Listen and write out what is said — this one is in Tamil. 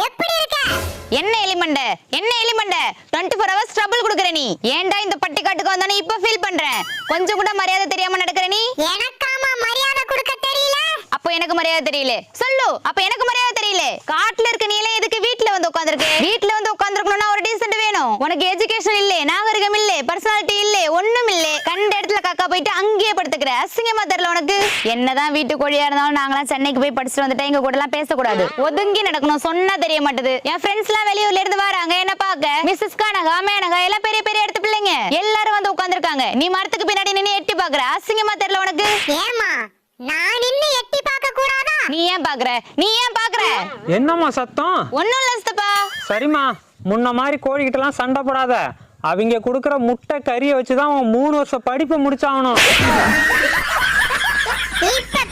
எப்படி இருக்க? என்ன எலிமண்ட 24 ஹவர்ஸ் ட்ரபிள் குடுக்குற நீ. ஏன்டா இந்த பட்டிக்காட்டுக்கு வந்தானே இப்ப ஃபீல் பண்றேன். கொஞ்சம் கூட மரியாதை தெரியாம நடக்குற நீ. எனக்காமா மரியாதை கொடுக்க தெரியல? அப்ப எனக்கு மரியாதை தெரியல சொல்லு. அப்ப எனக்கு மரியாதை தெரியல. காட்டுல இருக்க நீ எல்லாம் எதுக்கு வீட்ல வந்து உட்கார்ந்திருக்க? வீட்ல வந்து உட்கார்ந்திருக்கணும்னா ஒரு டீசன்ட் வேணும். உனக்கு எஜுகேஷன் இல்ல, நாகரிகம் இல்ல, பர்சனாலிட்டி இல்ல, ஒண்ணும் இல்ல. கண்ட இடத்துல காக்கா போயிட்டு அங்கேயே படுத்துக்கிற. அசிங்கமா தெரியல உனக்கு? என்னதான் வீட்டு கோழியா இருந்தாலும் நாங்களாம் சென்னைக்கு போய் படிச்சுட்டு வந்துட்டா எங்க கூட எல்லாம் பேசக்கூடாது. ஒதுங்கி நடக்கணும். சொன்னா தெரிய மாட்டேது. என் ஃப்ரெண்ட்ஸ் எல்லாம் வெளியூர்ல இருந்து வராங்க என்ன பாக்க. மிஸ்ஸஸ் கானகா, மேனகா எல்லாம் பெரிய பெரிய இடத்து பிள்ளைங்க எல்லாரும் வந்து உட்கார்ந்திருக்காங்க. நீ மரத்துக்கு பின்னாடி நின்னு எட்டி பாக்குற. அசிங்கமா தெரியல உனக்கு? ஏமா நான் நின்னு எட்டி பார்க்க கூடாதா? நீ ஏன் பாக்குற? என்னம்மா சத்தம்? ஒண்ணும் இல்ல சித்தப்பா. சரிம்மா, முன்ன மாதிரி கோழிக்கிட்டலாம் சண்டை போடாத. அவங்க கொடுக்குற முட்டை கறியை வச்சுதான் அவன் 3 வருஷம் படிப்பு முடிச்சாகணும். இப்ப